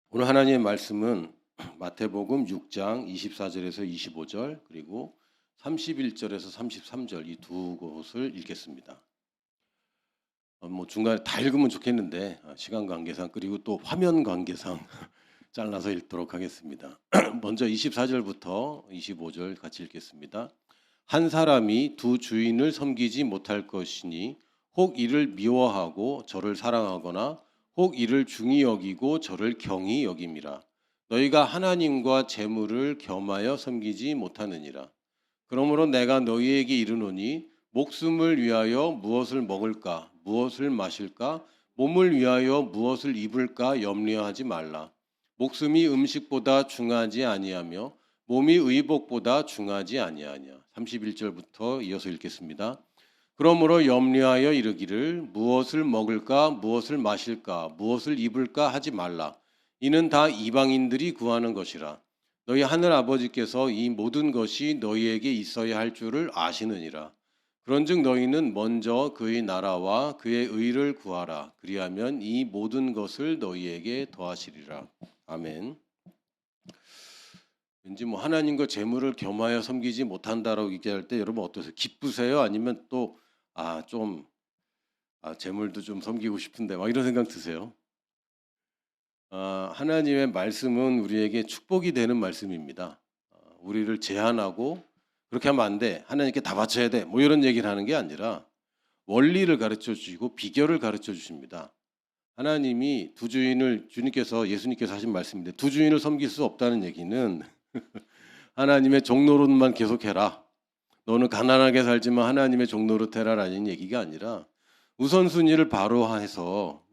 오늘 하나님의 말씀은 마태복음 6장 24절에서 25절 그리고 31절에서 33절 이 두 곳을 읽겠습니다. 뭐 중간에 다 읽으면 좋겠는데 시간 관계상 그리고 또 화면 관계상 잘라서 읽도록 하겠습니다. 먼저 24절부터 25절 같이 읽겠습니다. 한 사람이 두 주인을 섬기지 못할 것이니 혹 이를 미워하고 저를 사랑하거나 혹 이를 중히 여기고 저를 경히 여김이라. 너희가 하나님과 재물을 겸하여 섬기지 못하느니라. 그러므로 내가 너희에게 이르노니 목숨을 위하여 무엇을 먹을까 무엇을 마실까 몸을 위하여 무엇을 입을까 염려하지 말라. 목숨이 음식보다 중하지 아니하며 몸이 의복보다 중하지 아니하냐. 31절부터 이어서 읽겠습니다. 그러므로 염려하여 이르기를 무엇을 먹을까 무엇을 마실까 무엇을 입을까 하지 말라. 이는 다 이방인들이 구하는 것이라. 너희 하늘 아버지께서 이 모든 것이 너희에게 있어야 할 줄을 아시느니라. 그런즉 너희는 먼저 그의 나라와 그의 의를 구하라. 그리하면 이 모든 것을 너희에게 더하시리라. 아멘. 왠지 뭐 하나님과 재물을 겸하여 섬기지 못한다라고 얘기할 때 여러분 어떠세요? 기쁘세요? 아니면 또 재물도 좀 섬기고 싶은데 막 이런 생각 드세요? 하나님의 말씀은 우리에게 축복이 되는 말씀입니다. 우리를 제한하고 그렇게 하면 안 돼. 하나님께 다 바쳐야 돼. 뭐 이런 얘기를 하는 게 아니라 원리를 가르쳐 주시고 비결을 가르쳐 주십니다. 하나님이 두 주인을 예수님께서 하신 말씀인데 두 주인을 섬길 수 없다는 얘기는 하나님의 종노릇만 계속해라. 너는 가난하게 살지만 하나님의 종노릇 해라라는 얘기가 아니라 우선순위를 바로 해서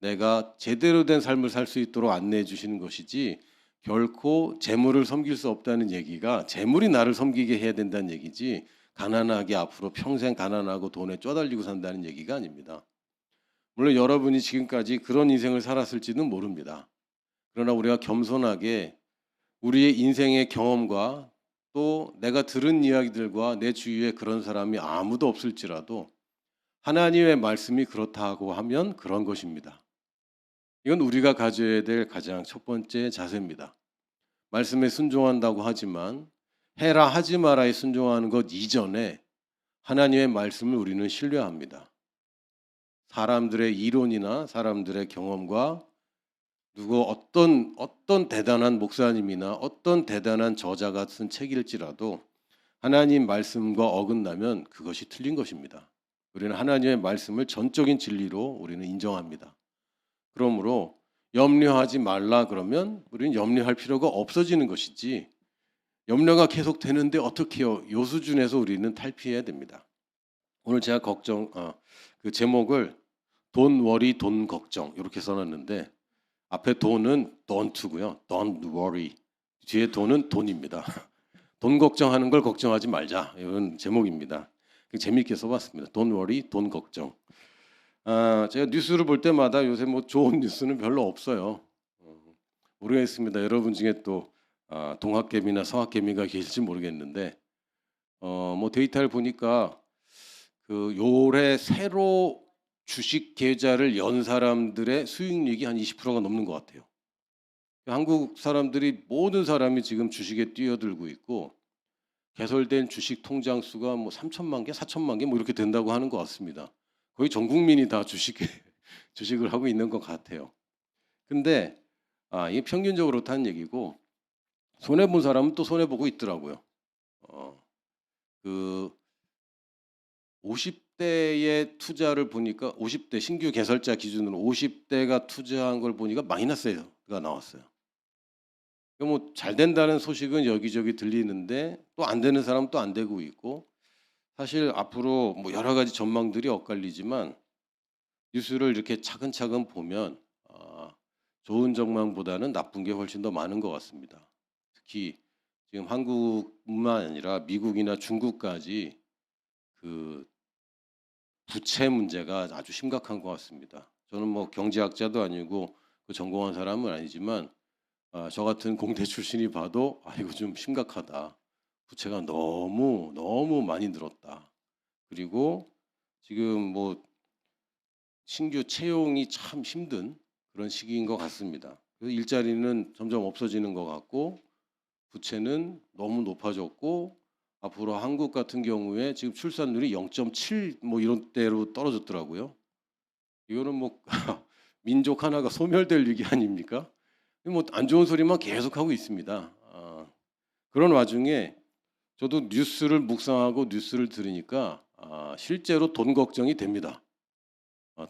내가 제대로 된 삶을 살 수 있도록 안내해 주시는 것이지 결코 재물을 섬길 수 없다는 얘기가 재물이 나를 섬기게 해야 된다는 얘기지 가난하게 앞으로 평생 가난하고 돈에 쪼달리고 산다는 얘기가 아닙니다. 물론 여러분이 지금까지 그런 인생을 살았을지는 모릅니다. 그러나 우리가 겸손하게 우리의 인생의 경험과 또 내가 들은 이야기들과 내 주위에 그런 사람이 아무도 없을지라도 하나님의 말씀이 그렇다고 하면 그런 것입니다. 이건 우리가 가져야 될 가장 첫 번째 자세입니다. 말씀에 순종한다고 하지만 해라 하지 마라에 순종하는 것 이전에 하나님의 말씀을 우리는 신뢰합니다. 사람들의 이론이나 사람들의 경험과 누구 어떤 대단한 목사님이나 어떤 대단한 저자가 쓴 책일지라도 하나님 말씀과 어긋나면 그것이 틀린 것입니다. 우리는 하나님의 말씀을 전적인 진리로 우리는 인정합니다. 그러므로 염려하지 말라 그러면 우리는 염려할 필요가 없어지는 것이지 염려가 계속 되는데 어떻게 해요? 요 수준에서 우리는 탈피해야 됩니다. 오늘 제가 그 제목을 돈 워리 돈 걱정 이렇게 써놨는데 앞에 돈은 don't고요. don't worry. 뒤에 돈은 돈입니다. 돈 걱정하는 걸 걱정하지 말자. 이런 제목입니다. 재미있게 써봤습니다. Don't worry, 돈 걱정. 제가 뉴스를 볼 때마다 요새 뭐 좋은 뉴스는 별로 없어요. 모르겠습니다. 여러분 중에 또 동학개미나 서학개미가 계실지 모르겠는데 뭐 데이터를 보니까 그 올해 새로 주식 계좌를 연 사람들의 수익률이 한 20%가 넘는 것 같아요. 한국 사람들이 모든 사람이 지금 주식에 뛰어들고 있고 개설된 주식 통장 수가 뭐 3천만 개, 4천만 개 뭐 이렇게 된다고 하는 것 같습니다. 거의 전 국민이 다 주식을 하고 있는 것 같아요. 근데 이게 평균적으로 그렇다는 얘기고 손해 본 사람은 또 손해 보고 있더라고요. 그 50대의 투자를 보니까 50대 신규 개설자 기준으로 50대가 투자한 걸 보니까 마이너스가 나왔어요. 뭐 잘 된다는 소식은 여기저기 들리는데 또 안 되는 사람은 또 안 되고 있고 사실 앞으로 뭐 여러 가지 전망들이 엇갈리지만 뉴스를 이렇게 차근차근 보면 좋은 전망보다는 나쁜 게 훨씬 더 많은 것 같습니다. 특히 지금 한국뿐만 아니라 미국이나 중국까지 그 부채 문제가 아주 심각한 것 같습니다. 저는 뭐 경제학자도 아니고 그 전공한 사람은 아니지만 저 같은 공대 출신이 봐도 이거 좀 심각하다. 부채가 너무 많이 늘었다. 그리고 지금 뭐 신규 채용이 참 힘든 그런 시기인 것 같습니다. 그래서 일자리는 점점 없어지는 것 같고 부채는 너무 높아졌고 앞으로 한국 같은 경우에 지금 출산율이 0.7 뭐 이런 대로 떨어졌더라고요. 이거는 뭐 민족 하나가 소멸될 위기 아닙니까? 뭐 안 좋은 소리만 계속하고 있습니다. 그런 와중에 저도 뉴스를 묵상하고 뉴스를 들으니까 실제로 돈 걱정이 됩니다.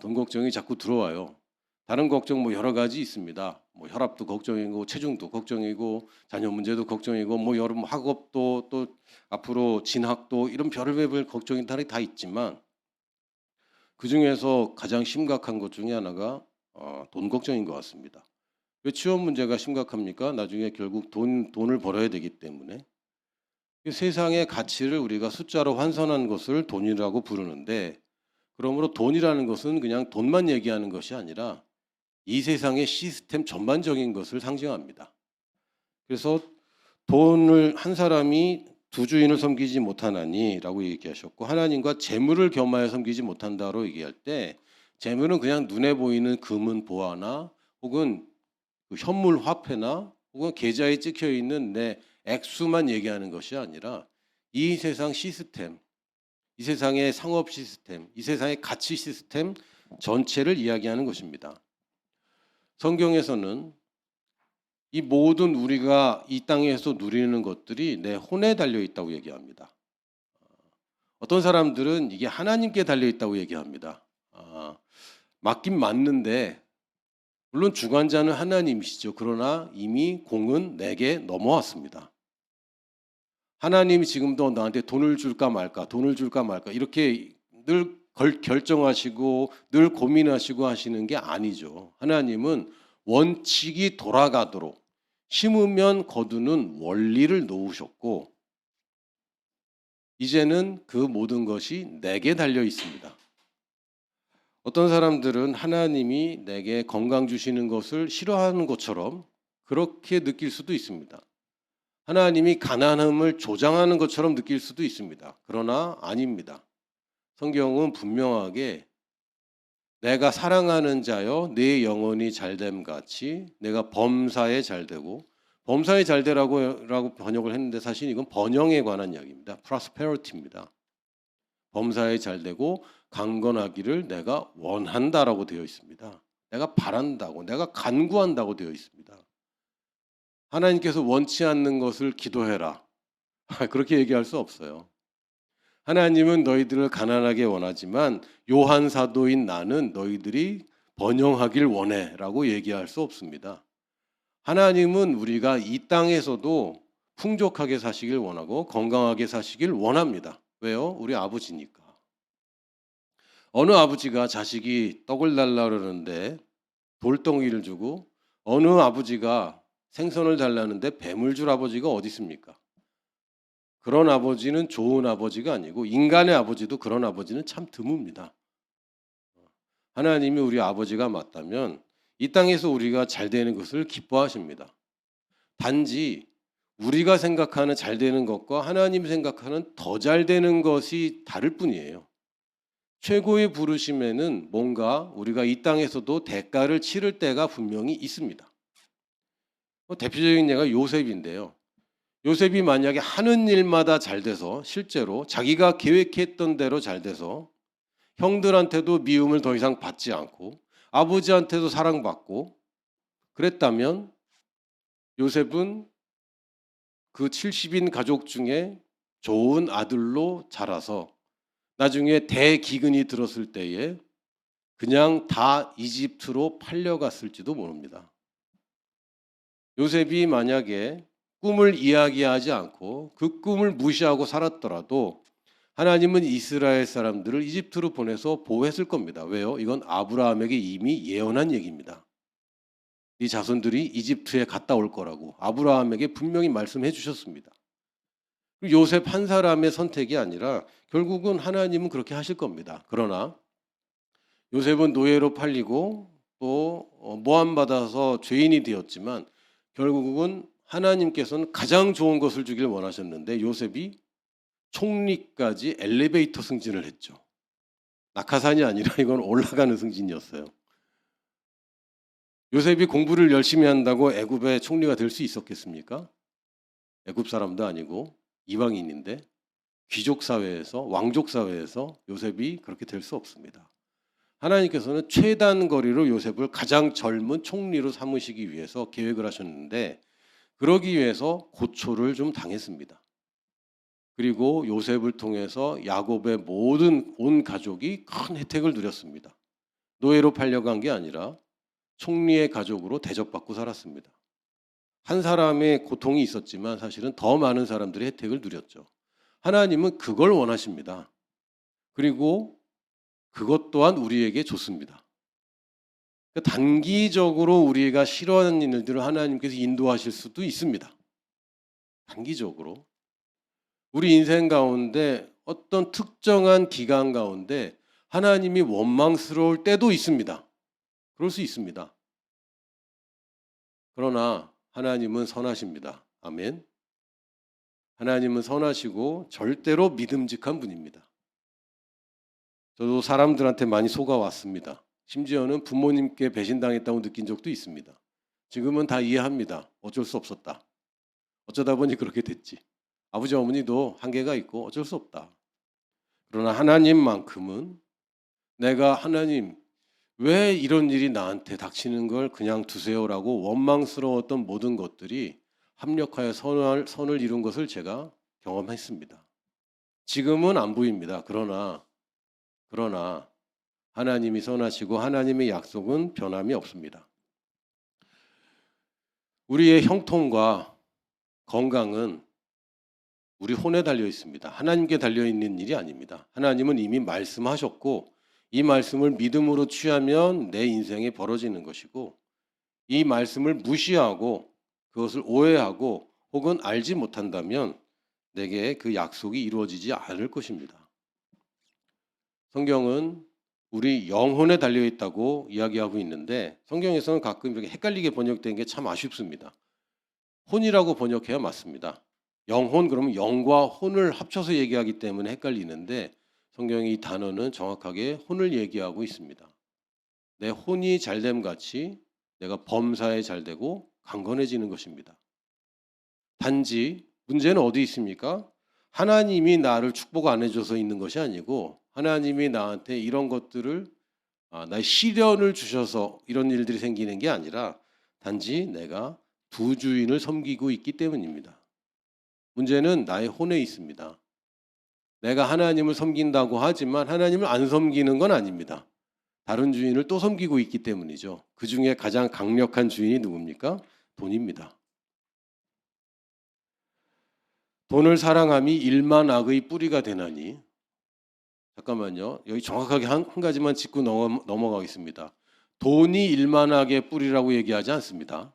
돈 걱정이 자꾸 들어와요. 다른 걱정 뭐 여러 가지 있습니다. 뭐 혈압도 걱정이고 체중도 걱정이고 자녀 문제도 걱정이고 뭐 여러 학업도 또 앞으로 진학도 이런 별의별 걱정이 다 있지만 그 중에서 가장 심각한 것 중에 하나가 돈 걱정인 것 같습니다. 왜 취업 문제가 심각합니까? 나중에 결국 돈을 벌어야 되기 때문에 세상의 가치를 우리가 숫자로 환산한 것을 돈이라고 부르는데 그러므로 돈이라는 것은 그냥 돈만 얘기하는 것이 아니라 이 세상의 시스템 전반적인 것을 상징합니다. 그래서 돈을 한 사람이 두 주인을 섬기지 못하나니라고 얘기하셨고 하나님과 재물을 겸하여 섬기지 못한다로 얘기할 때 재물은 그냥 눈에 보이는 금은 보화나 혹은 그 현물 화폐나 혹은 계좌에 찍혀 있는 내 액수만 얘기하는 것이 아니라 이 세상 시스템, 이 세상의 상업 시스템, 이 세상의 가치 시스템 전체를 이야기하는 것입니다. 성경에서는 이 모든 우리가 이 땅에서 누리는 것들이 내 혼에 달려 있다고 얘기합니다. 어떤 사람들은 이게 하나님께 달려 있다고 얘기합니다. 맞긴 맞는데 물론 주관자는 하나님이시죠. 그러나 이미 공은 내게 넘어왔습니다. 하나님이 지금도 나한테 돈을 줄까 말까, 돈을 줄까 말까 이렇게 늘 결정하시고 늘 고민하시고 하시는 게 아니죠. 하나님은 원칙이 돌아가도록 심으면 거두는 원리를 놓으셨고 이제는 그 모든 것이 내게 달려 있습니다. 어떤 사람들은 하나님이 내게 건강 주시는 것을 싫어하는 것처럼 그렇게 느낄 수도 있습니다. 하나님이 가난함을 조장하는 것처럼 느낄 수도 있습니다. 그러나 아닙니다. 성경은 분명하게 내가 사랑하는 자여 내 영혼이 잘됨 같이 내가 범사에 잘되고 범사에 잘되라고 번역을 했는데 사실 이건 번영에 관한 이야기입니다. prosperity입니다. 범사에 잘되고 강건하기를 내가 원한다라고 되어 있습니다. 내가 바란다고, 내가 간구한다고 되어 있습니다. 하나님께서 원치 않는 것을 기도해라. 그렇게 얘기할 수 없어요. 하나님은 너희들을 가난하게 원하지만 요한 사도인 나는 너희들이 번영하길 원해라고 얘기할 수 없습니다. 하나님은 우리가 이 땅에서도 풍족하게 사시길 원하고 건강하게 사시길 원합니다. 왜요? 우리 아버지니까. 어느 아버지가 자식이 떡을 달라 그러는데 돌덩이를 주고 어느 아버지가 생선을 달라는데 뱀을 줄 아버지가 어디 있습니까? 그런 아버지는 좋은 아버지가 아니고 인간의 아버지도 그런 아버지는 참 드뭅니다. 하나님이 우리 아버지가 맞다면 이 땅에서 우리가 잘 되는 것을 기뻐하십니다. 단지 우리가 생각하는 잘 되는 것과 하나님 생각하는 더 잘 되는 것이 다를 뿐이에요. 최고의 부르심에는 뭔가 우리가 이 땅에서도 대가를 치를 때가 분명히 있습니다. 대표적인 예가 요셉인데요. 요셉이 만약에 하는 일마다 잘 돼서 실제로 자기가 계획했던 대로 잘 돼서 형들한테도 미움을 더 이상 받지 않고 아버지한테도 사랑받고 그랬다면 요셉은 그 70인 가족 중에 좋은 아들로 자라서 나중에 대기근이 들었을 때에 그냥 다 이집트로 팔려갔을지도 모릅니다. 요셉이 만약에 꿈을 이야기하지 않고 그 꿈을 무시하고 살았더라도 하나님은 이스라엘 사람들을 이집트로 보내서 보호했을 겁니다. 왜요? 이건 아브라함에게 이미 예언한 얘기입니다. 이 자손들이 이집트에 갔다 올 거라고 아브라함에게 분명히 말씀해 주셨습니다. 요셉 한 사람의 선택이 아니라 결국은 하나님은 그렇게 하실 겁니다. 그러나 요셉은 노예로 팔리고 또 모함받아서 죄인이 되었지만 결국은 하나님께서는 가장 좋은 것을 주길 원하셨는데 요셉이 총리까지 엘리베이터 승진을 했죠. 낙하산이 아니라 이건 올라가는 승진이었어요. 요셉이 공부를 열심히 한다고 애굽의 총리가 될 수 있었겠습니까? 애굽 사람도 아니고 이방인인데 귀족 사회에서 왕족 사회에서 요셉이 그렇게 될 수 없습니다. 하나님께서는 최단 거리로 요셉을 가장 젊은 총리로 삼으시기 위해서 계획을 하셨는데 그러기 위해서 고초를 좀 당했습니다. 그리고 요셉을 통해서 야곱의 모든 온 가족이 큰 혜택을 누렸습니다. 노예로 팔려간 게 아니라 총리의 가족으로 대접받고 살았습니다. 한 사람의 고통이 있었지만 사실은 더 많은 사람들의 혜택을 누렸죠. 하나님은 그걸 원하십니다. 그리고 그것 또한 우리에게 좋습니다. 단기적으로 우리가 싫어하는 일들을 하나님께서 인도하실 수도 있습니다. 단기적으로. 우리 인생 가운데 어떤 특정한 기간 가운데 하나님이 원망스러울 때도 있습니다. 그럴 수 있습니다. 그러나 하나님은 선하십니다. 아멘. 하나님은 선하시고 절대로 믿음직한 분입니다. 저도 사람들한테 많이 속아왔습니다. 심지어는 부모님께 배신당했다고 느낀 적도 있습니다. 지금은 다 이해합니다. 어쩔 수 없었다. 어쩌다 보니 그렇게 됐지. 아버지 어머니도 한계가 있고 어쩔 수 없다. 그러나 하나님만큼은 내가 하나님 왜 이런 일이 나한테 닥치는 걸 그냥 두세요라고 원망스러웠던 모든 것들이 합력하여 선을 이룬 것을 제가 경험했습니다. 지금은 안 보입니다. 그러나 하나님이 선하시고 하나님의 약속은 변함이 없습니다. 우리의 형통과 건강은 우리 혼에 달려 있습니다. 하나님께 달려 있는 일이 아닙니다. 하나님은 이미 말씀하셨고 이 말씀을 믿음으로 취하면 내 인생에 벌어지는 것이고 이 말씀을 무시하고 그것을 오해하고 혹은 알지 못한다면 내게 그 약속이 이루어지지 않을 것입니다. 성경은 우리 영혼에 달려 있다고 이야기하고 있는데 성경에서는 가끔 이렇게 헷갈리게 번역된 게 참 아쉽습니다. 혼이라고 번역해야 맞습니다. 영혼 그러면 영과 혼을 합쳐서 얘기하기 때문에 헷갈리는데 성경의 이 단어는 정확하게 혼을 얘기하고 있습니다. 내 혼이 잘됨 같이 내가 범사에 잘되고 강건해지는 것입니다. 단지 문제는 어디 있습니까? 하나님이 나를 축복 안 해줘서 있는 것이 아니고 하나님이 나한테 이런 것들을 나의 시련을 주셔서 이런 일들이 생기는 게 아니라 단지 내가 두 주인을 섬기고 있기 때문입니다. 문제는 나의 혼에 있습니다. 내가 하나님을 섬긴다고 하지만 하나님을 안 섬기는 건 아닙니다. 다른 주인을 또 섬기고 있기 때문이죠. 그 중에 가장 강력한 주인이 누굽니까? 돈입니다. 돈을 사랑함이 일만 악의 뿌리가 되나니. 잠깐만요. 여기 정확하게 한 가지만 짚고 넘어가겠습니다. 돈이 일만 악의 뿌리라고 얘기하지 않습니다.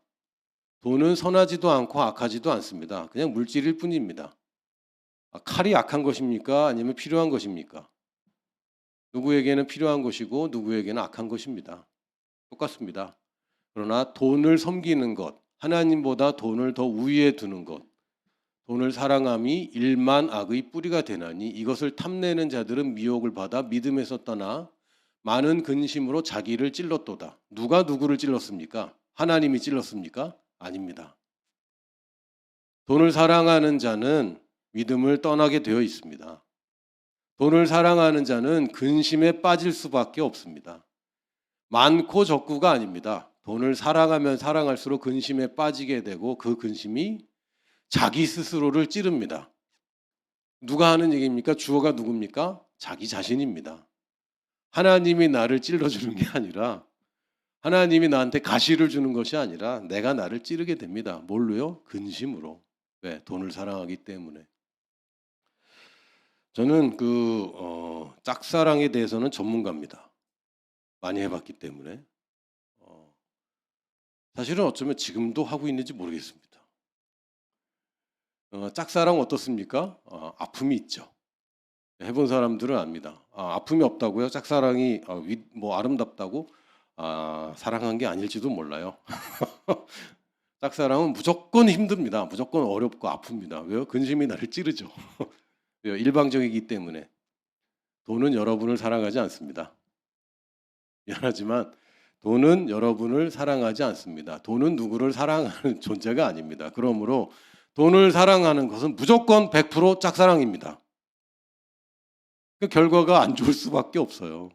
돈은 선하지도 않고 악하지도 않습니다. 그냥 물질일 뿐입니다. 칼이 악한 것입니까? 아니면 필요한 것입니까? 누구에게는 필요한 것이고 누구에게는 악한 것입니다. 똑같습니다. 그러나 돈을 섬기는 것, 하나님보다 돈을 더 우위에 두는 것, 돈을 사랑함이 일만 악의 뿌리가 되나니 이것을 탐내는 자들은 미혹을 받아 믿음에서 떠나 많은 근심으로 자기를 찔렀도다. 누가 누구를 찔렀습니까? 하나님이 찔렀습니까? 아닙니다. 돈을 사랑하는 자는 믿음을 떠나게 되어 있습니다. 돈을 사랑하는 자는 근심에 빠질 수밖에 없습니다. 많고 적고가 아닙니다. 돈을 사랑하면 사랑할수록 근심에 빠지게 되고 그 근심이 자기 스스로를 찌릅니다. 누가 하는 얘기입니까? 주어가 누굽니까? 자기 자신입니다. 하나님이 나를 찔러주는 게 아니라 하나님이 나한테 가시를 주는 것이 아니라 내가 나를 찌르게 됩니다. 뭘로요? 근심으로. 왜? 돈을 사랑하기 때문에. 저는 짝사랑에 대해서는 전문가입니다. 많이 해봤기 때문에. 사실은 어쩌면 지금도 하고 있는지 모르겠습니다. 짝사랑 어떻습니까? 아픔이 있죠. 해본 사람들은 압니다. 아픔이 없다고요? 짝사랑이 아름답다고? 사랑한 게 아닐지도 몰라요. 짝사랑은 무조건 힘듭니다. 무조건 어렵고 아픕니다. 왜요? 근심이 나를 찌르죠. 왜요? 일방적이기 때문에. 돈은 여러분을 사랑하지 않습니다. 미안하지만 돈은 여러분을 사랑하지 않습니다. 돈은 누구를 사랑하는 존재가 아닙니다. 그러므로 돈을 사랑하는 것은 무조건 100% 짝사랑입니다. 그 결과가 안 좋을 수밖에 없어요.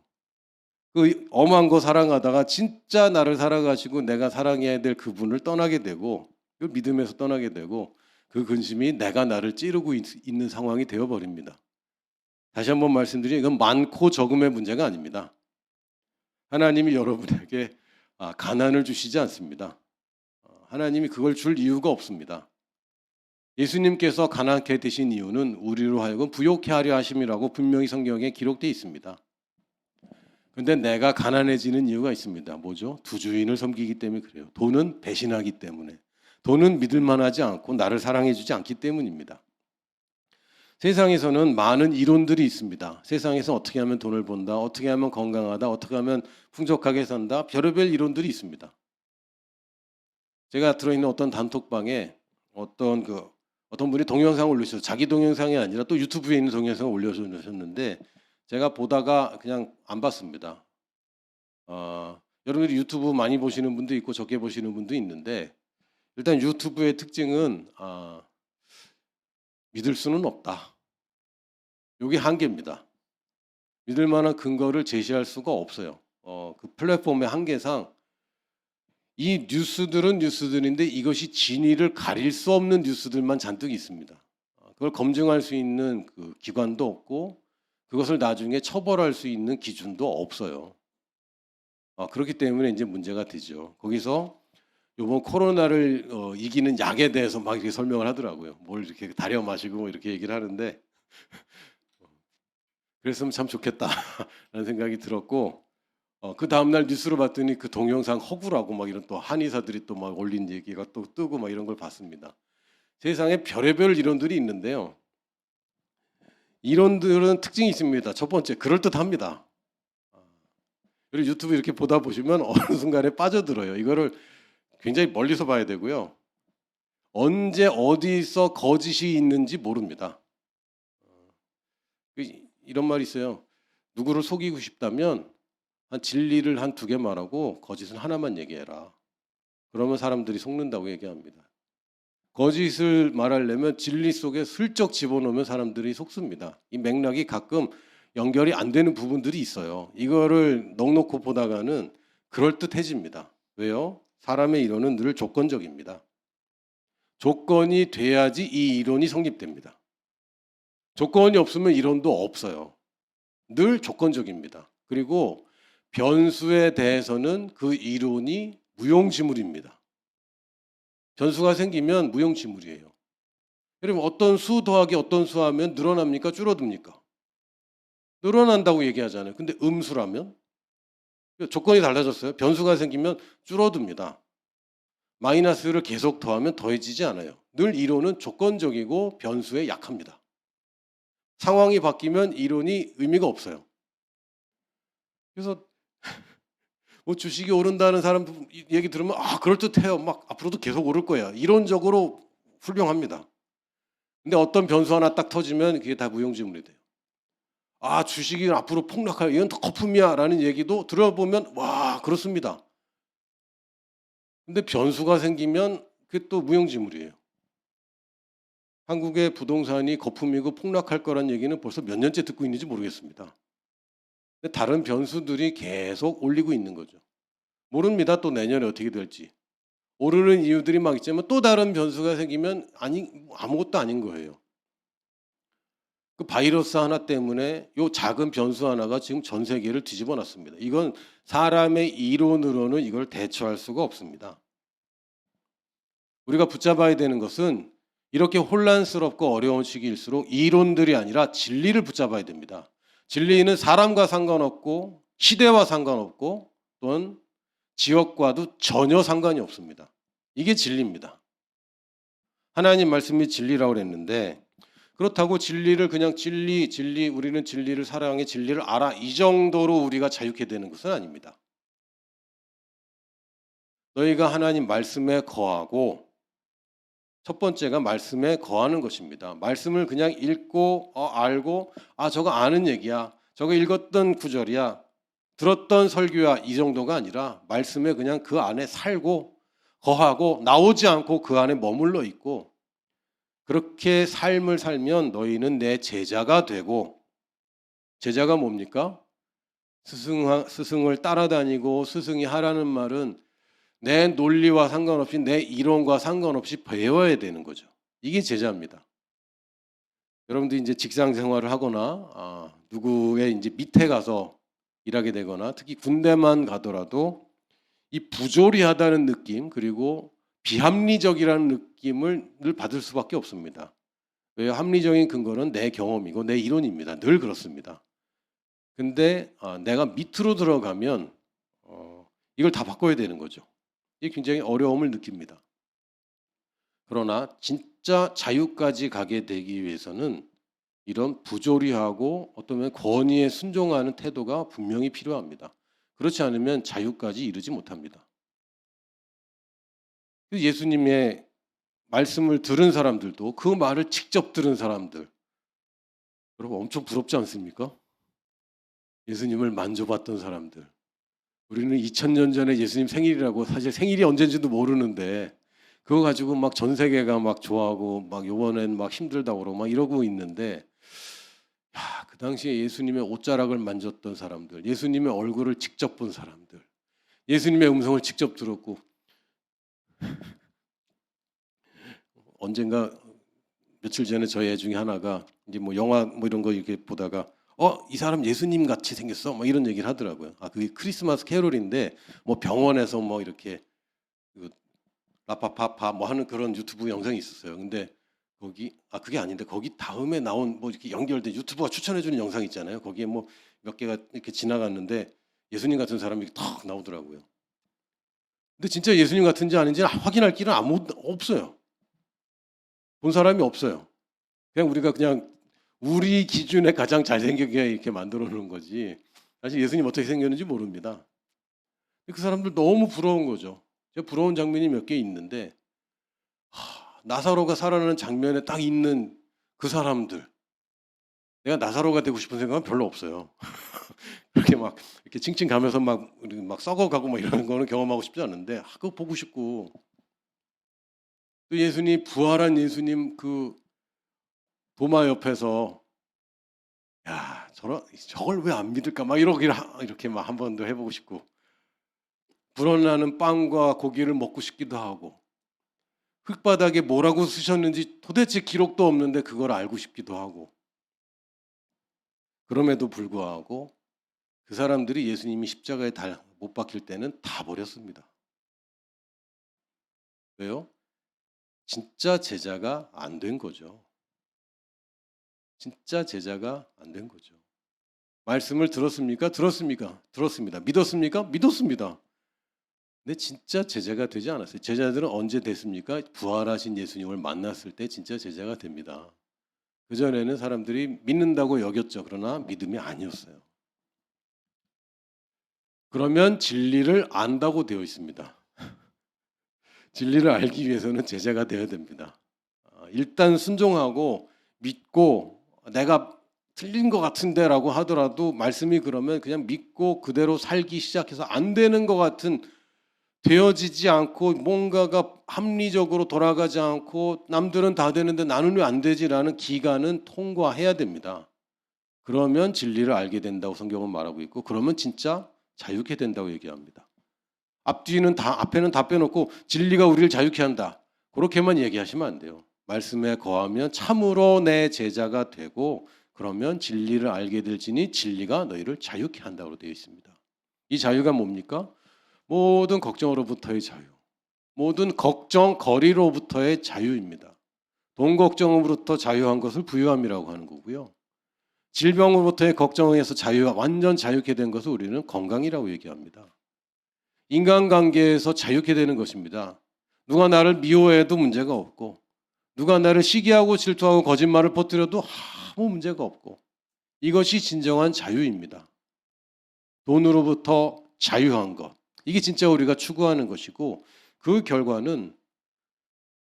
그 엄한 거 사랑하다가 진짜 나를 사랑하시고 내가 사랑해야 될 그분을 떠나게 되고 그 믿음에서 떠나게 되고 그 근심이 내가 나를 찌르고 있는 상황이 되어버립니다. 다시 한번 말씀드리면 이건 많고 적음의 문제가 아닙니다. 하나님이 여러분에게 가난을 주시지 않습니다. 하나님이 그걸 줄 이유가 없습니다. 예수님께서 가난케 되신 이유는 우리로 하여금 부욕해 하려 하심이라고 분명히 성경에 기록되어 있습니다. 근데 내가 가난해지는 이유가 있습니다. 뭐죠? 두 주인을 섬기기 때문에 그래요. 돈은 배신하기 때문에. 돈은 믿을 만하지 않고 나를 사랑해 주지 않기 때문입니다. 세상에서는 많은 이론들이 있습니다. 세상에서 어떻게 하면 돈을 번다, 어떻게 하면 건강하다, 어떻게 하면 풍족하게 산다, 별의별 이론들이 있습니다. 제가 들어있는 어떤 단톡방에 어떤 분이 동영상을 올리셔서 자기 동영상이 아니라 또 유튜브에 있는 동영상을 올려주셨는데 제가 보다가 그냥 안 봤습니다. 여러분들이 유튜브 많이 보시는 분도 있고 적게 보시는 분도 있는데 일단 유튜브의 특징은 믿을 수는 없다. 이게 한계입니다. 믿을 만한 근거를 제시할 수가 없어요. 그 플랫폼의 한계상 이 뉴스들은 뉴스들인데 이것이 진위를 가릴 수 없는 뉴스들만 잔뜩 있습니다. 그걸 검증할 수 있는 그 기관도 없고 그것을 나중에 처벌할 수 있는 기준도 없어요. 그렇기 때문에 이제 문제가 되죠. 거기서 이번 코로나를 이기는 약에 대해서 막 이렇게 설명을 하더라고요. 뭘 이렇게 다려 마시고 뭐 이렇게 얘기를 하는데 그랬으면 참 좋겠다라는 생각이 들었고 그 다음날 뉴스를 봤더니 그 동영상 허구라고 막 이런 또 한의사들이 또 막 올린 얘기가 또 뜨고 막 이런 걸 봤습니다. 세상에 별의별 이론들이 있는데요. 이론들은 특징이 있습니다. 첫 번째, 그럴듯합니다. 그리고 유튜브 이렇게 보다 보시면 어느 순간에 빠져들어요. 이거를 굉장히 멀리서 봐야 되고요. 언제 어디서 거짓이 있는지 모릅니다. 이런 말이 있어요. 누구를 속이고 싶다면 진리를 한 2개 말하고 거짓은 하나만 얘기해라. 그러면 사람들이 속는다고 얘기합니다. 거짓을 말하려면 진리 속에 슬쩍 집어넣으면 사람들이 속습니다. 이 맥락이 가끔 연결이 안 되는 부분들이 있어요. 이거를 넉넉히 보다가는 그럴듯해집니다. 왜요? 사람의 이론은 늘 조건적입니다. 조건이 돼야지 이 이론이 성립됩니다. 조건이 없으면 이론도 없어요. 늘 조건적입니다. 그리고 변수에 대해서는 그 이론이 무용지물입니다. 변수가 생기면 무용지물이에요. 여러분 어떤 수 더하기 어떤 수 하면 늘어납니까? 줄어듭니까? 늘어난다고 얘기하잖아요. 근데 음수라면? 조건이 달라졌어요. 변수가 생기면 줄어듭니다. 마이너스를 계속 더하면 더해지지 않아요. 늘 이론은 조건적이고 변수에 약합니다. 상황이 바뀌면 이론이 의미가 없어요. 그래서 뭐 주식이 오른다는 사람 얘기 들으면 그럴듯해요. 막 앞으로도 계속 오를 거야. 이론적으로 훌륭합니다. 근데 어떤 변수 하나 딱 터지면 그게 다 무용지물이 돼요. 주식이 앞으로 폭락할 이건 다 거품이야 라는 얘기도 들어보면 와 그렇습니다. 근데 변수가 생기면 그게 또 무용지물이에요. 한국의 부동산이 거품이고 폭락할 거란 얘기는 벌써 몇 년째 듣고 있는지 모르겠습니다. 근데 다른 변수들이 계속 올리고 있는 거죠. 모릅니다. 또 내년에 어떻게 될지. 오르는 이유들이 막 있지만 또 다른 변수가 생기면 아무것도 아닌 거예요. 그 바이러스 하나 때문에 요 작은 변수 하나가 지금 전 세계를 뒤집어 놨습니다. 이건 사람의 이론으로는 이걸 대처할 수가 없습니다. 우리가 붙잡아야 되는 것은 이렇게 혼란스럽고 어려운 시기일수록 이론들이 아니라 진리를 붙잡아야 됩니다. 진리는 사람과 상관없고 시대와 상관없고 또는 지역과도 전혀 상관이 없습니다. 이게 진리입니다. 하나님 말씀이 진리라고 그랬는데 그렇다고 진리를 그냥 진리 우리는 진리를 사랑해 진리를 알아 이 정도로 우리가 자유케 되는 것은 아닙니다. 너희가 하나님 말씀에 거하고 첫 번째가 말씀에 거하는 것입니다. 말씀을 그냥 읽고 알고 저거 아는 얘기야. 저거 읽었던 구절이야. 들었던 설교야 이 정도가 아니라 말씀에 그냥 그 안에 살고 거하고 나오지 않고 그 안에 머물러 있고 그렇게 삶을 살면 너희는 내 제자가 되고 제자가 뭡니까? 스승을 따라다니고 스승이 하라는 말은 내 논리와 상관없이 내 이론과 상관없이 배워야 되는 거죠. 이게 제자입니다. 여러분들 이제 직장 생활을 하거나 누구의 이제 밑에 가서 일하게 되거나 특히 군대만 가더라도 이 부조리하다는 느낌 그리고 비합리적이라는 느낌을 늘 받을 수밖에 없습니다. 왜요? 합리적인 근거는 내 경험이고 내 이론입니다. 늘 그렇습니다. 근데 내가 밑으로 들어가면 이걸 다 바꿔야 되는 거죠. 이게 굉장히 어려움을 느낍니다. 그러나 진짜 자유까지 가게 되기 위해서는 이런 부조리하고 어쩌면 권위에 순종하는 태도가 분명히 필요합니다. 그렇지 않으면 자유까지 이르지 못합니다. 예수님의 말씀을 들은 사람들도 그 말을 직접 들은 사람들 여러분 엄청 부럽지 않습니까? 예수님을 만져봤던 사람들. 우리는 2000년 전에 예수님 생일이라고 사실 생일이 언제인지도 모르는데 그거 가지고 막 전 세계가 막 좋아하고 막 요번엔 막 힘들다고 그러고 막 이러고 있는데 야, 그 당시에 예수님의 옷자락을 만졌던 사람들, 예수님의 얼굴을 직접 본 사람들, 예수님의 음성을 직접 들었고 언젠가 며칠 전에 저희 애 중에 하나가 이제 뭐 영화 뭐 이런 거 이렇게 보다가 이 사람 예수님 같이 생겼어 뭐 이런 얘기를 하더라고요. 그게 크리스마스 캐롤인데 뭐 병원에서 뭐 이렇게 라파파파 뭐 하는 그런 유튜브 영상이 있었어요. 근데 거기 그게 아닌데 거기 다음에 나온 뭐 이렇게 연결된 유튜브가 추천해주는 영상 있잖아요. 거기에 뭐 몇 개가 이렇게 지나갔는데 예수님 같은 사람이 탁 나오더라고요. 근데 진짜 예수님 같은지 아닌지 확인할 길은 없어요. 본 사람이 없어요. 그냥 우리가 그냥 우리 기준에 가장 잘생기게 이렇게 만들어 놓은 거지. 사실 예수님 어떻게 생겼는지 모릅니다. 그 사람들 너무 부러운 거죠. 제가 부러운 장면이 몇 개 있는데 나사로가 살아나는 장면에 딱 있는 그 사람들. 내가 나사로가 되고 싶은 생각은 별로 없어요. 그렇게 막 이렇게 칭칭 가면서 막 썩어가고 막 이러는 거는 경험하고 싶지 않은데 그거 보고 싶고 또 예수님 부활한 예수님 그 도마 옆에서 야 저걸 왜 안 믿을까 막 이렇게 막 한 번 더 해보고 싶고 불어나는 빵과 고기를 먹고 싶기도 하고 흙바닥에 뭐라고 쓰셨는지 도대체 기록도 없는데 그걸 알고 싶기도 하고 그럼에도 불구하고 그 사람들이 예수님이 십자가에 못 박힐 때는 다 버렸습니다. 왜요? 진짜 제자가 안 된 거죠. 진짜 제자가 안 된 거죠. 말씀을 들었습니까? 들었습니까? 들었습니다. 믿었습니까? 믿었습니다. 근데 진짜 제자가 되지 않았어요. 제자들은 언제 됐습니까? 부활하신 예수님을 만났을 때 진짜 제자가 됩니다. 그전에는 사람들이 믿는다고 여겼죠. 그러나 믿음이 아니었어요. 그러면 진리를 안다고 되어 있습니다. 진리를 알기 위해서는 제자가 되어야 됩니다. 일단 순종하고 믿고 내가 틀린 것 같은데라고 하더라도 말씀이 그러면 그냥 믿고 그대로 살기 시작해서 안 되는 것 같은 되어지지 않고 뭔가가 합리적으로 돌아가지 않고 남들은 다 되는데 나는 왜 안 되지라는 기간은 통과해야 됩니다. 그러면 진리를 알게 된다고 성경은 말하고 있고 그러면 진짜 자유케 된다고 얘기합니다. 앞에는 다 빼놓고 진리가 우리를 자유케 한다. 그렇게만 얘기하시면 안 돼요. 말씀에 거하면 참으로 내 제자가 되고 그러면 진리를 알게 될지니 진리가 너희를 자유케 한다고 되어 있습니다. 이 자유가 뭡니까? 모든 걱정으로부터의 자유. 모든 걱정거리로부터의 자유입니다. 돈 걱정으로부터 자유한 것을 부유함이라고 하는 거고요. 질병으로부터의 걱정에서 완전 자유케 된 것을 우리는 건강이라고 얘기합니다. 인간관계에서 자유케 되는 것입니다. 누가 나를 미워해도 문제가 없고 누가 나를 시기하고 질투하고 거짓말을 퍼뜨려도 아무 문제가 없고 이것이 진정한 자유입니다. 돈으로부터 자유한 것. 이게 진짜 우리가 추구하는 것이고 그 결과는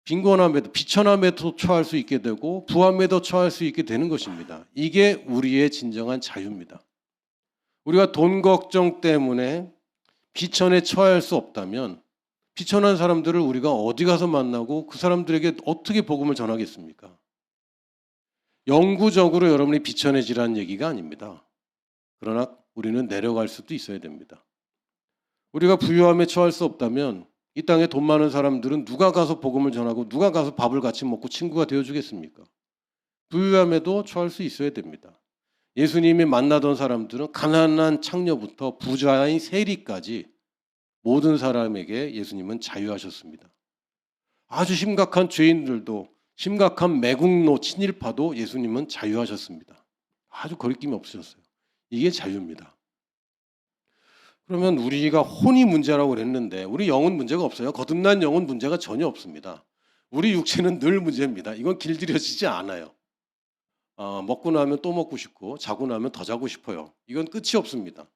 빈곤함에도 비천함에도 처할 수 있게 되고 부함에도 처할 수 있게 되는 것입니다. 이게 우리의 진정한 자유입니다. 우리가 돈 걱정 때문에 비천에 처할 수 없다면 비천한 사람들을 우리가 어디 가서 만나고 그 사람들에게 어떻게 복음을 전하겠습니까? 영구적으로 여러분이 비천해지라는 얘기가 아닙니다. 그러나 우리는 내려갈 수도 있어야 됩니다. 우리가 부유함에 처할 수 없다면 이 땅에 돈 많은 사람들은 누가 가서 복음을 전하고 누가 가서 밥을 같이 먹고 친구가 되어주겠습니까? 부유함에도 처할 수 있어야 됩니다. 예수님이 만나던 사람들은 가난한 창녀부터 부자인 세리까지 모든 사람에게 예수님은 자유하셨습니다. 아주 심각한 죄인들도 심각한 매국노 친일파도 예수님은 자유하셨습니다. 아주 거리낌이 없으셨어요. 이게 자유입니다. 그러면 우리가 혼이 문제라고 그랬는데 우리 영은 문제가 없어요. 거듭난 영은 문제가 전혀 없습니다. 우리 육체는 늘 문제입니다. 이건 길들여지지 않아요. 먹고 나면 또 먹고 싶고 자고 나면 더 자고 싶어요. 이건 끝이 없습니다.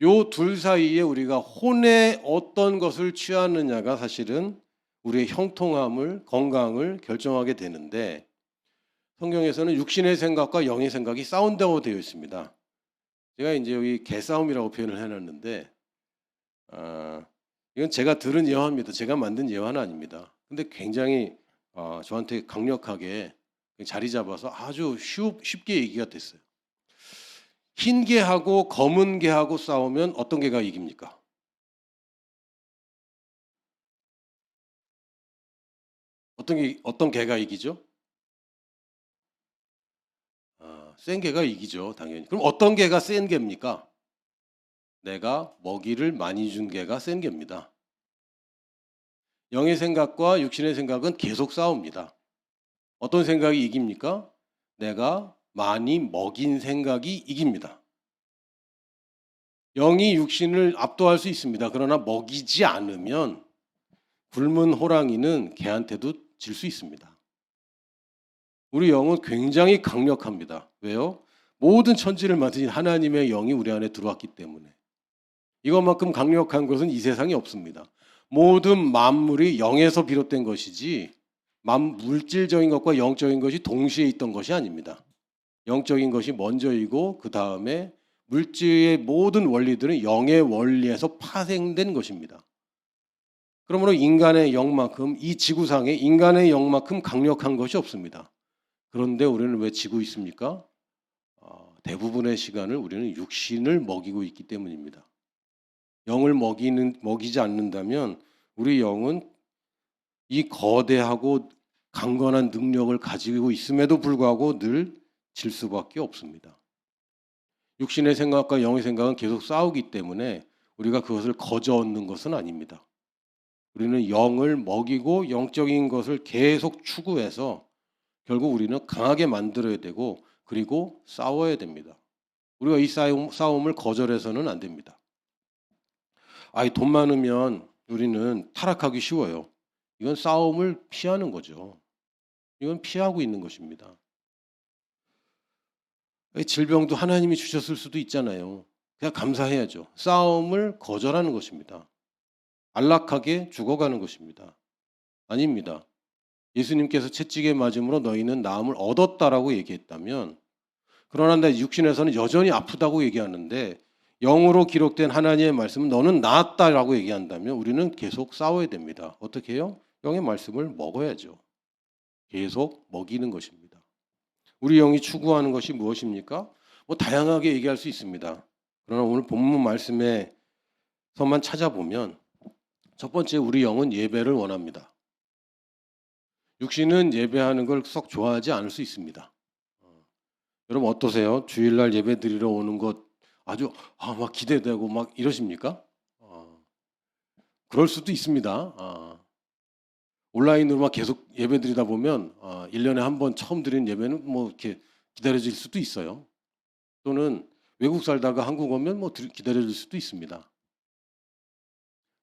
요 둘 사이에 우리가 혼의 어떤 것을 취하느냐가 사실은 우리의 형통함을, 건강을 결정하게 되는데 성경에서는 육신의 생각과 영의 생각이 싸운다고 되어 있습니다. 제가 이제 여기 개싸움이라고 표현을 해놨는데 이건 제가 들은 예화입니다. 제가 만든 예화는 아닙니다. 근데 굉장히 저한테 강력하게 자리 잡아서 아주 쉽게 얘기가 됐어요. 흰 개하고 검은 개하고 싸우면 어떤 개가 이깁니까? 어떤 개가 이기죠? 센 개가 이기죠, 당연히. 그럼 어떤 개가 센 개입니까? 내가 먹이를 많이 준 개가 센 개입니다. 영의 생각과 육신의 생각은 계속 싸웁니다. 어떤 생각이 이깁니까? 내가 많이 먹인 생각이 이깁니다. 영이 육신을 압도할 수 있습니다. 그러나 먹이지 않으면 굶은 호랑이는 개한테도 질 수 있습니다. 우리 영은 굉장히 강력합니다. 왜요? 모든 천지를 만드신 하나님의 영이 우리 안에 들어왔기 때문에. 이것만큼 강력한 것은 이 세상에 없습니다. 모든 만물이 영에서 비롯된 것이지 물질적인 것과 영적인 것이 동시에 있던 것이 아닙니다. 영적인 것이 먼저이고 그 다음에 물질의 모든 원리들은 영의 원리에서 파생된 것입니다. 그러므로 인간의 영만큼 이 지구상에 인간의 영만큼 강력한 것이 없습니다. 그런데 우리는 왜 지고 있습니까? 대부분의 시간을 우리는 육신을 먹이고 있기 때문입니다. 영을 먹이지 않는다면 우리 영은 이 거대하고 강건한 능력을 가지고 있음에도 불구하고 늘 질 수밖에 없습니다. 육신의 생각과 영의 생각은 계속 싸우기 때문에 우리가 그것을 거저 얻는 것은 아닙니다. 우리는 영을 먹이고 영적인 것을 계속 추구해서 결국 우리는 강하게 만들어야 되고 그리고 싸워야 됩니다. 우리가 이 싸움을 거절해서는 안 됩니다. 돈 많으면 우리는 타락하기 쉬워요. 이건 싸움을 피하는 거죠. 이건 피하고 있는 것입니다. 질병도 하나님이 주셨을 수도 있잖아요. 그냥 감사해야죠. 싸움을 거절하는 것입니다. 안락하게 죽어가는 것입니다. 아닙니다. 예수님께서 채찍에 맞음으로 너희는 나음을 얻었다라고 얘기했다면 그러나 내 육신에서는 여전히 아프다고 얘기하는데 영으로 기록된 하나님의 말씀은 너는 나았다라고 얘기한다면 우리는 계속 싸워야 됩니다. 어떻게 해요? 영의 말씀을 먹어야죠. 계속 먹이는 것입니다. 우리 영이 추구하는 것이 무엇입니까? 다양하게 얘기할 수 있습니다. 그러나 오늘 본문 말씀에서만 찾아보면 첫 번째 우리 영은 예배를 원합니다. 육신은 예배하는 걸 썩 좋아하지 않을 수 있습니다. 여러분 어떠세요? 주일날 예배 드리러 오는 것 아주 막 기대되고 막 이러십니까? 그럴 수도 있습니다. 온라인으로 막 계속 예배 드리다 보면 1년에 한 번 처음 드리는 예배는 이렇게 기다려질 수도 있어요. 또는 외국 살다가 한국 오면 기다려질 수도 있습니다.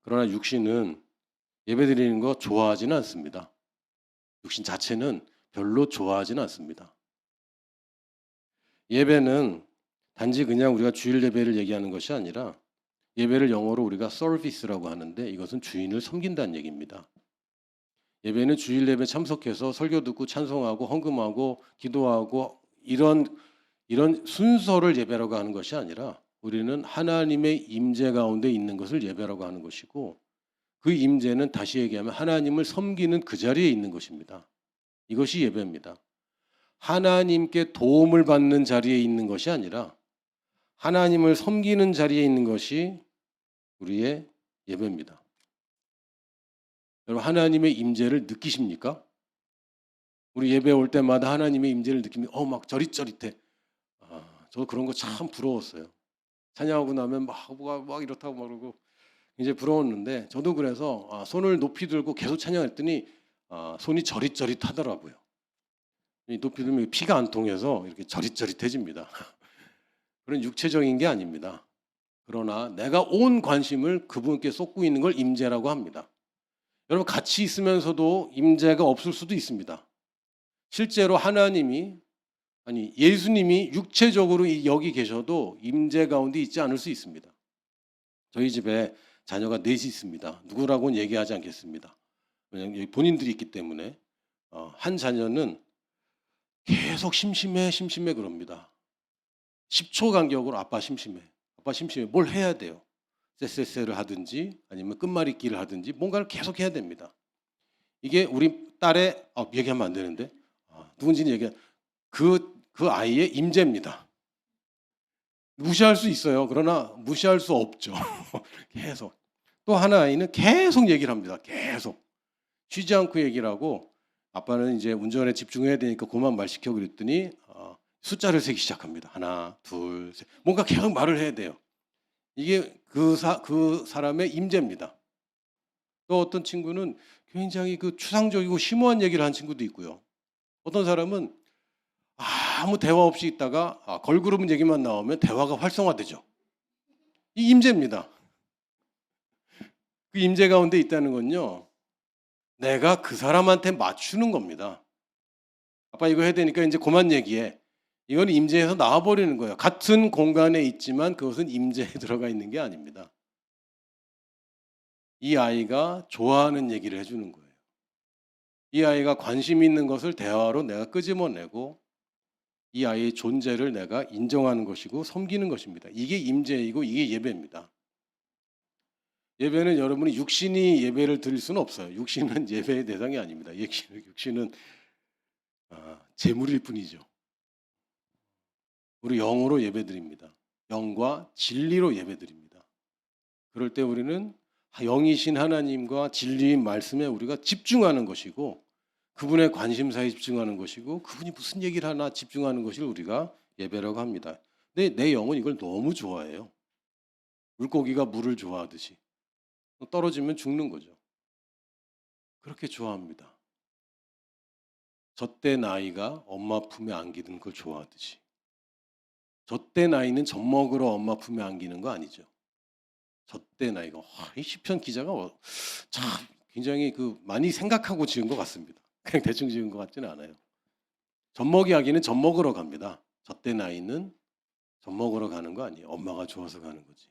그러나 육신은 예배 드리는 거 좋아하지는 않습니다. 육신 자체는 별로 좋아하지는 않습니다. 예배는 단지 그냥 우리가 주일 예배를 얘기하는 것이 아니라 예배를 영어로 우리가 서비스라고 하는데 이것은 주인을 섬긴다는 얘기입니다. 예배는 주일 예배 참석해서 설교 듣고 찬송하고 헌금하고 기도하고 이런 순서를 예배라고 하는 것이 아니라 우리는 하나님의 임재 가운데 있는 것을 예배라고 하는 것이고, 그 임재는 다시 얘기하면 하나님을 섬기는 그 자리에 있는 것입니다. 이것이 예배입니다. 하나님께 도움을 받는 자리에 있는 것이 아니라 하나님을 섬기는 자리에 있는 것이 우리의 예배입니다. 여러분, 하나님의 임재를 느끼십니까? 우리 예배 올 때마다 하나님의 임재를 느끼면 막 저릿저릿해. 저 그런 거 참 부러웠어요. 찬양하고 나면 막 이렇다고 그러고 이제 부러웠는데, 저도 그래서 손을 높이 들고 계속 찬양했더니 손이 저릿저릿하더라고요. 높이 들면 피가 안 통해서 이렇게 저릿저릿해집니다. 그런 육체적인 게 아닙니다. 그러나 내가 온 관심을 그분께 쏟고 있는 걸 임재라고 합니다. 여러분, 같이 있으면서도 임재가 없을 수도 있습니다. 실제로 예수님이 육체적으로 여기 계셔도 임재 가운데 있지 않을 수 있습니다. 저희 집에 자녀가 넷이 있습니다. 누구라고는 얘기하지 않겠습니다. 왜냐하면 본인들이 있기 때문에. 한 자녀는 계속 심심해 그럽니다. 10초 간격으로 아빠 심심해 뭘 해야 돼요. 쎄쎄쎄를 하든지 아니면 끝말잇기를 하든지 뭔가를 계속 해야 됩니다. 이게 우리 딸의 얘기하면 안 되는데 누군지는 그 아이의 임재입니다. 무시할 수 있어요. 그러나 무시할 수 없죠. 계속. 또 하나 아이는 계속 얘기를 합니다. 계속 쉬지 않고 얘기를 하고, 아빠는 이제 운전에 집중해야 되니까 그만 말 시켜 그랬더니 숫자를 세기 시작합니다. 하나, 둘, 셋. 뭔가 계속 말을 해야 돼요. 이게 그 사람의 임재입니다. 또 어떤 친구는 굉장히 추상적이고 심오한 얘기를 한 친구도 있고요. 어떤 사람은 아무 대화 없이 있다가 걸그룹 얘기만 나오면 대화가 활성화되죠. 이 임재입니다. 그 임재 가운데 있다는 건요, 내가 그 사람한테 맞추는 겁니다. 아빠 이거 해야 되니까 이제 그만 얘기해. 이건 임재에서 나와버리는 거예요. 같은 공간에 있지만 그것은 임재에 들어가 있는 게 아닙니다. 이 아이가 좋아하는 얘기를 해주는 거예요. 이 아이가 관심 있는 것을 대화로 내가 끄집어내고 이 아이의 존재를 내가 인정하는 것이고 섬기는 것입니다. 이게 임재이고 이게 예배입니다. 예배는 여러분이 육신이 예배를 드릴 수는 없어요. 육신은 예배의 대상이 아닙니다. 육신은 재물일 뿐이죠. 우리 영으로 예배드립니다. 영과 진리로 예배드립니다. 그럴 때 우리는 영이신 하나님과 진리인 말씀에 우리가 집중하는 것이고, 그분의 관심사에 집중하는 것이고, 그분이 무슨 얘기를 하나 집중하는 것을 우리가 예배라고 합니다. 근데 내 영은 이걸 너무 좋아해요. 물고기가 물을 좋아하듯이. 떨어지면 죽는 거죠. 그렇게 좋아합니다. 젖된 아이가 엄마 품에 안기는 걸 좋아하듯이. 젖된 아이는 젖 먹으러 엄마 품에 안기는 거 아니죠. 젖된 아이가. 이 시편 기자가 참 굉장히 많이 생각하고 지은 것 같습니다. 그냥 대충 지은 것 같지는 않아요. 젖먹이 아기는 젖 먹으러 갑니다. 젖된 아이는 젖 먹으러 가는 거 아니에요. 엄마가 좋아서 가는 거지.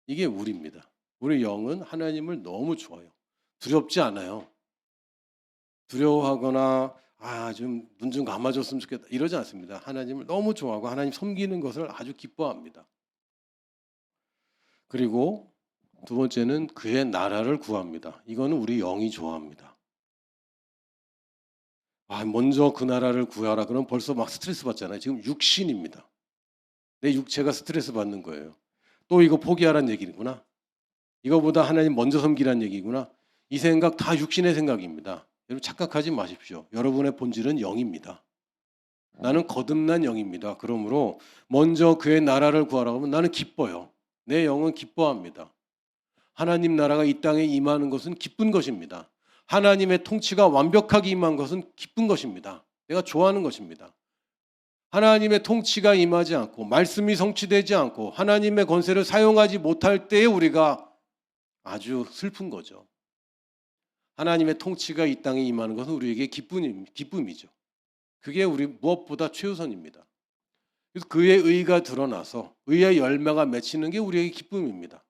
이게 우리입니다. 우리 영은 하나님을 너무 좋아해요. 두렵지 않아요. 두려워하거나 좀 눈 좀 감아줬으면 좋겠다 이러지 않습니다. 하나님을 너무 좋아하고 하나님 섬기는 것을 아주 기뻐합니다. 그리고 두 번째는 그의 나라를 구합니다. 이거는 우리 영이 좋아합니다. 먼저 그 나라를 구하라 그러면 벌써 막 스트레스 받잖아요. 지금 육신입니다. 내 육체가 스트레스 받는 거예요. 또 이거 포기하라는 얘기구나. 이거보다 하나님 먼저 섬기라는 얘기구나. 이 생각 다 육신의 생각입니다. 여러분 착각하지 마십시오. 여러분의 본질은 영입니다. 나는 거듭난 영입니다. 그러므로 먼저 그의 나라를 구하라고 하면 나는 기뻐요. 내 영은 기뻐합니다. 하나님 나라가 이 땅에 임하는 것은 기쁜 것입니다. 하나님의 통치가 완벽하게 임한 것은 기쁜 것입니다. 내가 좋아하는 것입니다. 하나님의 통치가 임하지 않고 말씀이 성취되지 않고 하나님의 권세를 사용하지 못할 때에 우리가 아주 슬픈 거죠. 하나님의 통치가 이 땅에 임하는 것은 우리에게 기쁨이죠. 그게 우리 무엇보다 최우선입니다. 그래서 그의 의가 드러나서 의의 열매가 맺히는 게 우리에게 기쁨입니다.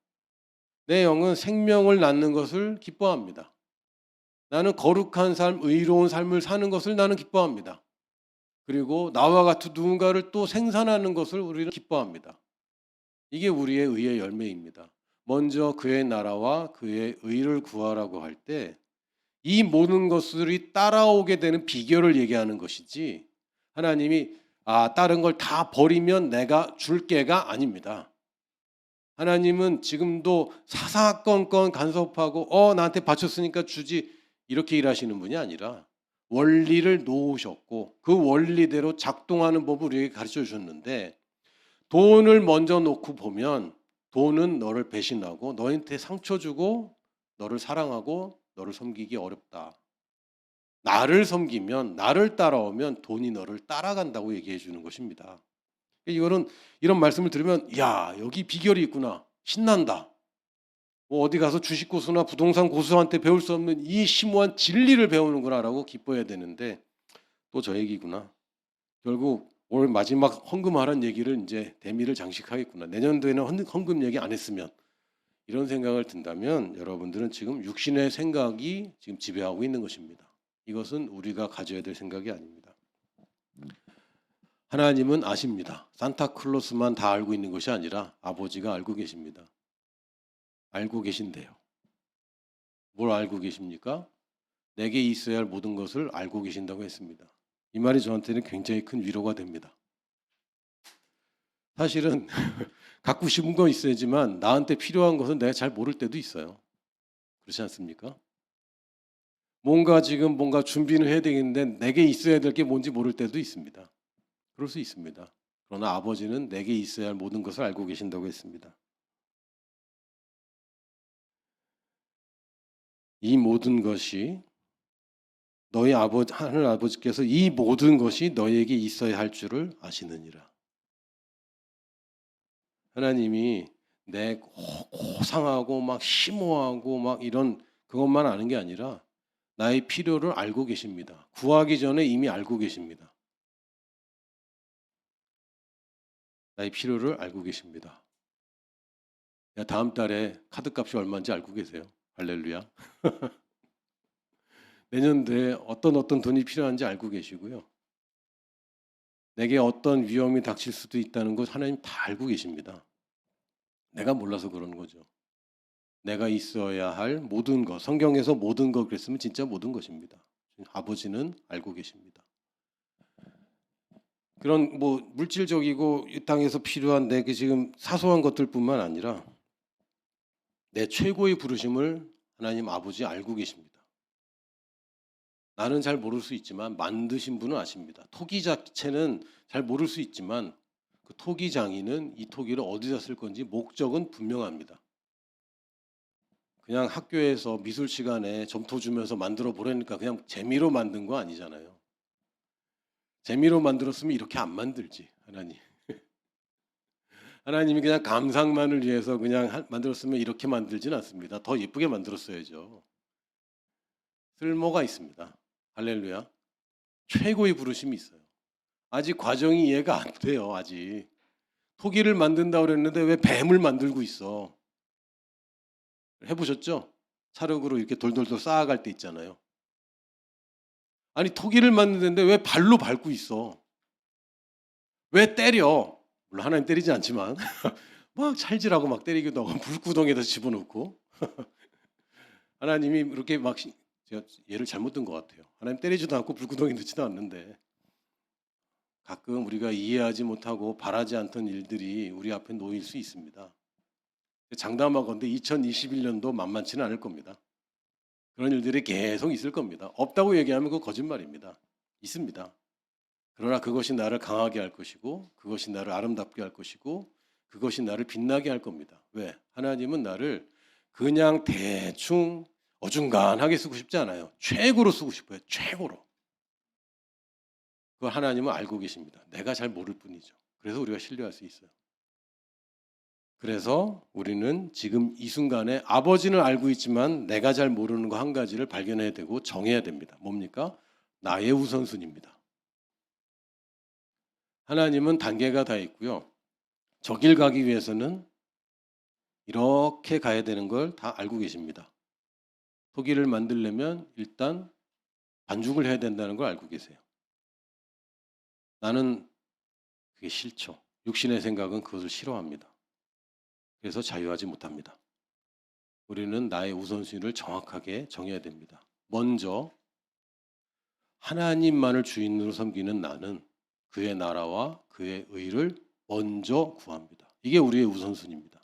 내 영은 생명을 낳는 것을 기뻐합니다. 나는 거룩한 삶, 의로운 삶을 사는 것을 나는 기뻐합니다. 그리고 나와 같은 누군가를 또 생산하는 것을 우리는 기뻐합니다. 이게 우리의 의의 열매입니다. 먼저 그의 나라와 그의 의를 구하라고 할 때 이 모든 것들이 따라오게 되는 비결을 얘기하는 것이지, 하나님이 다른 걸 다 버리면 내가 줄게가 아닙니다. 하나님은 지금도 사사건건 간섭하고 나한테 바쳤으니까 주지 이렇게 일하시는 분이 아니라 원리를 놓으셨고 그 원리대로 작동하는 법을 우리에게 가르쳐 주셨는데, 돈을 먼저 놓고 보면 돈은 너를 배신하고 너한테 상처 주고 너를 사랑하고 너를 섬기기 어렵다. 나를 섬기면, 나를 따라오면 돈이 너를 따라간다고 얘기해 주는 것입니다. 이거는, 이런 말씀을 들으면 야, 여기 비결이 있구나. 신난다. 뭐 어디 가서 주식 고수나 부동산 고수한테 배울 수 없는 이 심오한 진리를 배우는구나라고 기뻐해야 되는데 또 저 얘기구나. 결국 올 마지막 헌금하라는 얘기를 이제 대미를 장식하겠구나. 내년도에는 헌금 얘기 안 했으면, 이런 생각을 든다면 여러분들은 지금 육신의 생각이 지금 지배하고 있는 것입니다. 이것은 우리가 가져야 될 생각이 아닙니다. 하나님은 아십니다. 산타클로스만 다 알고 있는 것이 아니라 아버지가 알고 계십니다. 알고 계신대요. 뭘 알고 계십니까? 내게 있어야 할 모든 것을 알고 계신다고 했습니다. 이 말이 저한테는 굉장히 큰 위로가 됩니다. 사실은 갖고 싶은 거 있어야지만 나한테 필요한 것은 내가 잘 모를 때도 있어요. 그렇지 않습니까? 뭔가 준비는 해야 되겠는데 내게 있어야 될 게 뭔지 모를 때도 있습니다. 그럴 수 있습니다. 그러나 아버지는 내게 있어야 할 모든 것을 알고 계신다고 했습니다. 이 모든 것이 너희 하늘 아버지께서 이 모든 것이 너희에게 있어야 할 줄을 아시느니라. 하나님이 내 고상하고 막 심오하고 막 이런 그것만 아는 게 아니라 나의 필요를 알고 계십니다. 구하기 전에 이미 알고 계십니다. 나의 필요를 알고 계십니다. 다음 달에 카드값이 얼마인지 알고 계세요? 할렐루야. 내년도에 어떤 돈이 필요한지 알고 계시고요. 내게 어떤 위험이 닥칠 수도 있다는 것 하나님 다 알고 계십니다. 내가 몰라서 그러는 거죠. 내가 있어야 할 모든 것, 성경에서 모든 것 그랬으면 진짜 모든 것입니다. 아버지는 알고 계십니다. 그런 뭐 물질적이고 이 땅에서 필요한 내게 지금 사소한 것들뿐만 아니라 내 최고의 부르심을 하나님 아버지 알고 계십니다. 나는 잘 모를 수 있지만 만드신 분은 아십니다. 토기 자체는 잘 모를 수 있지만 그 토기 장인은 이 토기를 어디다 쓸 건지 목적은 분명합니다. 그냥 학교에서 미술 시간에 점토 주면서 만들어 보라니까 그냥 재미로 만든 거 아니잖아요. 재미로 만들었으면 이렇게 안 만들지, 하나님. 하나님이 그냥 감상만을 위해서 그냥 만들었으면 이렇게 만들진 않습니다. 더 예쁘게 만들었어야죠. 쓸모가 있습니다. 할렐루야. 최고의 부르심이 있어요. 아직 과정이 이해가 안 돼요. 아직. 토기를 만든다고 그랬는데 왜 뱀을 만들고 있어? 해보셨죠? 사력으로 이렇게 돌돌돌 쌓아갈 때 있잖아요. 아니 토기를 만드는데 왜 발로 밟고 있어? 왜 때려? 물론 하나님 때리지 않지만 막 찰질하고 막 때리기도 하고 불구덩이에다 집어넣고 하나님이 이렇게 막 제가 예를 잘못 든 것 같아요. 하나님 때리지도 않고 불구덩이 넣지도 않는데 가끔 우리가 이해하지 못하고 바라지 않던 일들이 우리 앞에 놓일 수 있습니다. 장담하건대 2021년도 만만치는 않을 겁니다. 그런 일들이 계속 있을 겁니다. 없다고 얘기하면 그거 거짓말입니다. 있습니다. 그러나 그것이 나를 강하게 할 것이고 그것이 나를 아름답게 할 것이고 그것이 나를 빛나게 할 겁니다. 왜? 하나님은 나를 그냥 대충 어중간하게 쓰고 싶지 않아요. 최고로 쓰고 싶어요. 최고로. 그걸 하나님은 알고 계십니다. 내가 잘 모를 뿐이죠. 그래서 우리가 신뢰할 수 있어요. 그래서 우리는 지금 이 순간에 아버지는 알고 있지만 내가 잘 모르는 거 한 가지를 발견해야 되고 정해야 됩니다. 뭡니까? 나의 우선순위입니다. 하나님은 단계가 다 있고요. 저 길 가기 위해서는 이렇게 가야 되는 걸 다 알고 계십니다. 토기를 만들려면 일단 반죽을 해야 된다는 걸 알고 계세요. 나는 그게 싫죠. 육신의 생각은 그것을 싫어합니다. 그래서 자유하지 못합니다. 우리는 나의 우선순위를 정확하게 정해야 됩니다. 먼저 하나님만을 주인으로 섬기는 나는 그의 나라와 그의 의를 먼저 구합니다. 이게 우리의 우선순위입니다.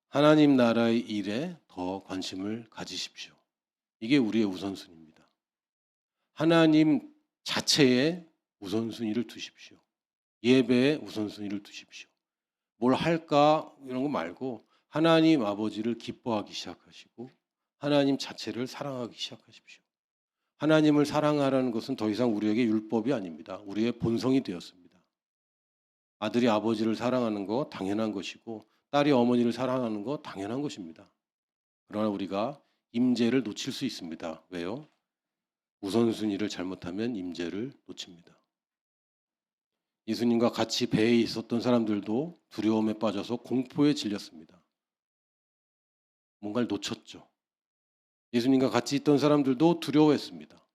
하나님 나라의 일에 더 관심을 가지십시오. 이게 우리의 우선순위입니다. 하나님 자체에 우선순위를 두십시오. 예배에 우선순위를 두십시오. 뭘 할까 이런 거 말고 하나님 아버지를 기뻐하기 시작하시고 하나님 자체를 사랑하기 시작하십시오. 하나님을 사랑하라는 것은 더 이상 우리에게 율법이 아닙니다. 우리의 본성이 되었습니다. 아들이 아버지를 사랑하는 거 당연한 것이고 딸이 어머니를 사랑하는 거 당연한 것입니다. 그러나 우리가 임재를 놓칠 수 있습니다. 왜요? 우선순위를 잘못하면 임재를 놓칩니다. 예수님과 같이 배에 있었던 사람들도 두려움에 빠져서 공포에 질렸습니다. 뭔가를 놓쳤죠. 예수님과 같이 있던 사람들도 두려워했습니다.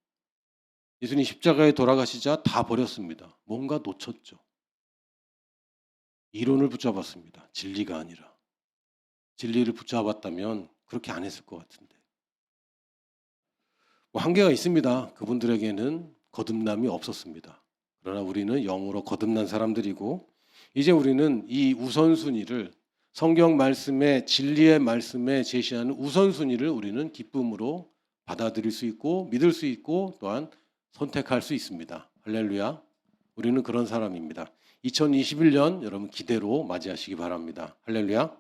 예수님 십자가에 돌아가시자 다 버렸습니다. 뭔가 놓쳤죠. 이론을 붙잡았습니다. 진리가 아니라. 진리를 붙잡았다면 그렇게 안 했을 것 같은데. 한계가 있습니다. 그분들에게는 거듭남이 없었습니다. 그러나 우리는 영으로 거듭난 사람들이고 이제 우리는 이 우선순위를 성경 말씀의 진리의 말씀에 제시하는 우선순위를 우리는 기쁨으로 받아들일 수 있고 믿을 수 있고 또한 선택할 수 있습니다. 할렐루야. 우리는 그런 사람입니다. 2021년 여러분 기대로 맞이하시기 바랍니다. 할렐루야.